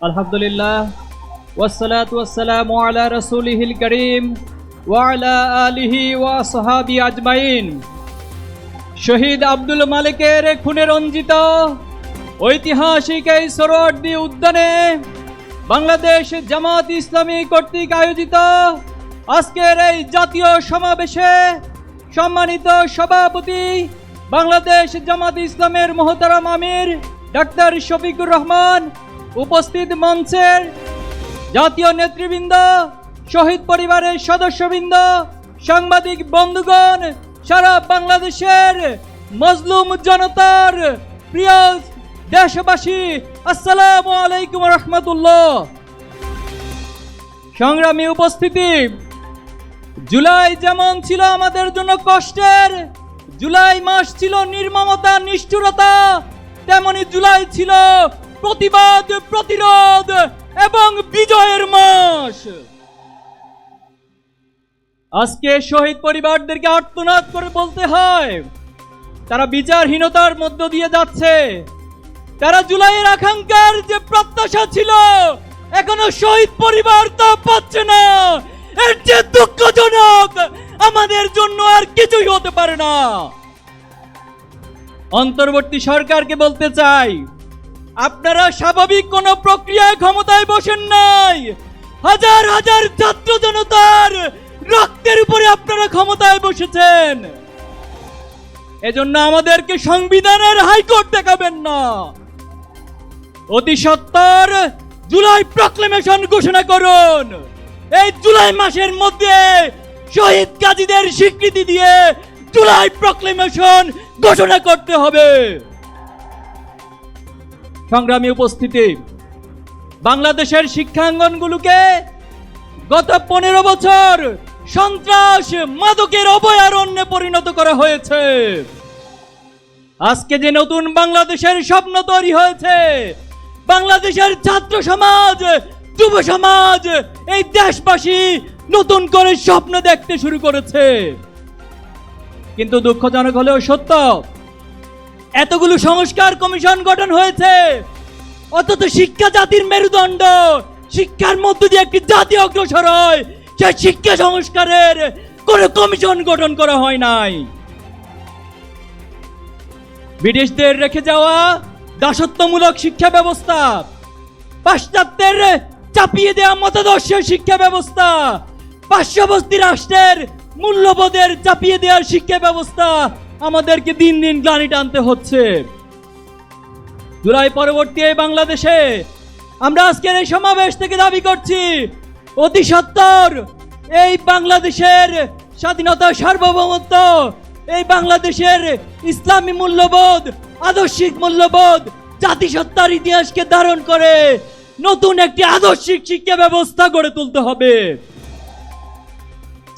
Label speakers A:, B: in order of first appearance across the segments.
A: আলহামদুলিল্লাহ ওয়াসসালাতু ওয়াসসালামু আলা রাসূলিহিল কারীম ওয়া আলা আলিহি ওয়া আসহাবি আজমাইন। শহীদ আব্দুল মালিকের খুনে রঞ্জিত ঐতিহাসিক এই সোহরাওয়ার্দী উদ্যানে বাংলাদেশ জামাত ইসলামী কর্তৃক আয়োজিত আজকের এই জাতীয় সমাবেশে সম্মানিত সভাপতি বাংলাদেশ জামাত ইসলামের মহতারাম আমির ডাক্তার শফিকুর রহমান, উপস্থিত মঞ্চের জাতীয় নেতৃবৃন্দ, শহীদ পরিবারের সদস্যবৃন্দ, সাংবাদিক বন্ধুগণ, সারা বাংলাদেশের মজলুম জনতার প্রিয় দেশবাসী, আসসালামু আলাইকুম রহমতুল্লাহ। সংগ্রামী উপস্থিতি, জুলাই যেমন ছিল আমাদের জন্য কষ্টের, জুলাই মাস ছিল নির্মমতা নিষ্ঠুরতা, তেমনি জুলাই ছিল প্রতিবাদ, প্রতিরোধ এবং বিজয়ের মাস। আজকে শহীদ পরিবারদেরকে আর্তনাদ করে বলতে হয়, তারা বিচারহীনতার মধ্য দিয়ে যাচ্ছে। তারা জুলাইয়ের আকাঙ্ক্ষার যে প্রত্যাশা ছিল, এখনো শহীদ পরিবার তা পাচ্ছে না। এর যে দুঃখজনক, আমাদের জন্য আর কিছুই হতে পারে না। অন্তর্বর্তী সরকারকে বলতে চাই, আপনারা স্বাভাবিক কোন প্রক্রিয়ায় ক্ষমতায় বসেন নাই। হাজার হাজার ছাত্র জনতার রক্তের উপরে আপনারা ক্ষমতায় বসেছেন। এজন্য আমাদেরকে সংবিধানের হাইকোর্ট দেখাবেন না। অতি সত্বর জুলাই প্রক্লেমেশন ঘোষণা করুন। এই জুলাই মাসের মধ্যে শহীদ গাজীদের স্বীকৃতি দিয়ে জুলাই প্রক্লেমেশন ঘোষণা করতে হবে। সংগ্রামী উপস্থিতি, বাংলাদেশের শিক্ষাঙ্গনগুলোকে গত 15 বছর সন্ত্রাস মাদকের অভয়ারণ্যে পরিণত করা হয়েছে। আজকে যে নতুন বাংলাদেশের স্বপ্ন তৈরি হয়েছে, বাংলাদেশের ছাত্র সমাজ, যুব সমাজ, এই দেশবাসী নতুন করে স্বপ্ন দেখতে শুরু করেছে। কিন্তু দুঃখজনক হলেও সত্য, এতগুলো সংস্কার কমিশন গঠন হয়েছে, অথচ শিক্ষা জাতির মেরুদণ্ড, শিক্ষার মধ্য দিয়ে একটি জাতি অগ্রসর হয়, সেই শিক্ষা সংস্কারের কোন কমিশন গঠন করা হয় নাই। ব্রিটিশদের রেখে যাওয়া দাসত্বমূলক শিক্ষা ব্যবস্থা, পাশ্চাত্যের চাপিয়ে দেওয়া মতাদর্শের শিক্ষা ব্যবস্থা, পার্শ্ববর্তী রাষ্ট্রের মূল্যবোধের চাপিয়ে দেওয়ার শিক্ষা ব্যবস্থা আমাদেরকে দিন দিন গ্লানি টানতে হচ্ছে। জুলাই পরবর্তী এই বাংলাদেশে আমরা আজকের এই সমাবেশ থেকে দাবি করছি, অতি সত্বর এই বাংলাদেশের স্বাধীনতা, সার্বভৌমত্ব, এই বাংলাদেশের ইসলামী মূল্যবোধ, আদর্শিক মূল্যবোধ, জাতিসত্তার ইতিহাসকে ধারণ করে নতুন একটি আদর্শিক শিক্ষা ব্যবস্থা গড়ে তুলতে হবে।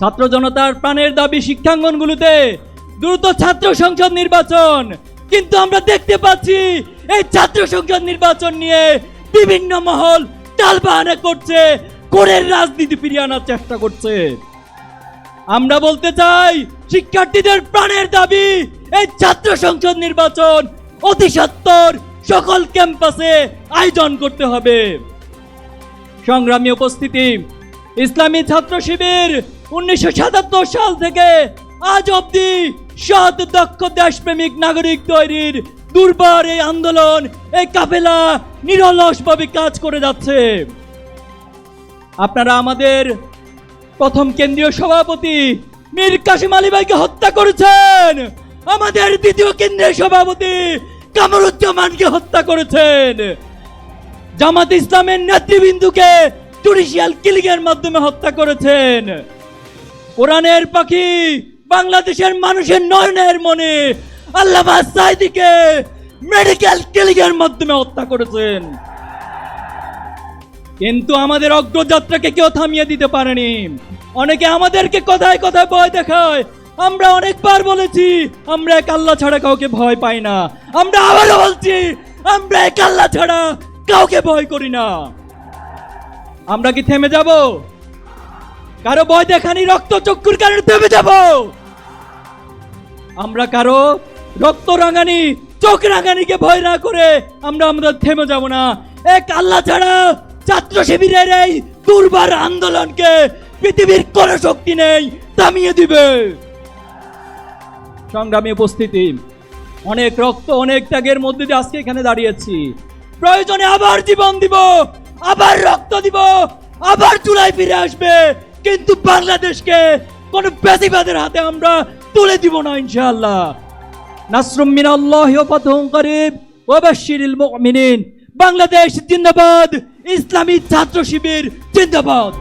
A: ছাত্র জনতার প্রাণের দাবি শিক্ষাঙ্গনগুলোতে দ্রুত ছাত্র সংসদ নির্বাচন। কিন্তু আমরা দেখতে পাচ্ছি এই ছাত্র সংসদ নির্বাচন নিয়ে বিভিন্ন মহল টালবাহানা করছে, কোরের রাজনীতি ফিরিয়ে আনার চেষ্টা করছে। আমরা বলতে চাই, শিক্ষার্থীদের প্রাণের দাবি এই ছাত্র সংসদ নির্বাচন অতি সত্বর সকল ক্যাম্পাসে আয়োজন করতে হবে। সংগ্রামী উপস্থিতি, ইসলামী ছাত্র শিবির 1977 সাল থেকে আজ অবধি সৎ, দক্ষ, দেশপ্রেমিক নাগরিক তৈরির দুর্বার এই আন্দোলন, এই কাফেলা নিরলসভাবে কাজ করে যাচ্ছে। আপনারা আমাদের প্রথম কেন্দ্রীয় সভাপতি মীর কাসেম আলী ভাইকে হত্যা করেছেন, আমাদের দ্বিতীয় কেন্দ্রীয় সভাপতি কামরুজ্জামানকে হত্যা করেছেন, জামাত ইসলামের নেতৃবৃন্দকে জুডিশিয়াল কিলিং এর মাধ্যমে হত্যা করেছেন, কোরআনের পাখি, বাংলাদেশের মানুষের নয়নের মনে আল্লামা সাঈদীকে মেডিকেল কিলিং এর মাধ্যমে হত্যা করেছেন। কিন্তু আমাদের অগ্রযাত্রাকে কেউ থামিয়ে দিতে পারেনি। অনেকে আমাদেরকে কথায় কথায় ভয় দেখায়। আমরা অনেকবার বলেছি, আমরা এক আল্লাহ ছাড়া কাউকে ভয় পাই না। আমরা আবারও বলছি, আমরা এক আল্লাহ ছাড়া কাউকে ভয় করি না। আমরা কি থেমে যাব? কারো ভয় দেখানি রক্ত চক্ষুর কারণে থেমে যাব? আমরা কারো রক্ত রাঙানি, চোখ রাঙানিকে ভয় না করে আমরা থেমে যাব না। এক আল্লাহ ছাড়া ছাত্র শিবিরের এই দুর্বার আন্দোলনকে পৃথিবীর কোন শক্তি নেই থামিয়ে দিবে। সংগ্রামী উপস্থিতি, অনেক রক্ত অনেক ত্যাগের মধ্যে দিয়ে আজকে এখানে দাঁড়িয়েছি। প্রয়োজনে আবার জীবন দিব, আবার রক্ত দিব, আবার চুলায় ফিরে আসবে, কিন্তু বাংলাদেশকে কোন বেশিবাদের হাতে আমরা তুলে দিব না ইনশাআল্লাহ। নাসরুম মিনাল্লাহি ওয়া ফাতহুন করিব ওয়া বাশশিরিল মুমিনিন। বাংলাদেশ জিন্দাবাদ, ইসলামী ছাত্র শিবির জিন্দাবাদ।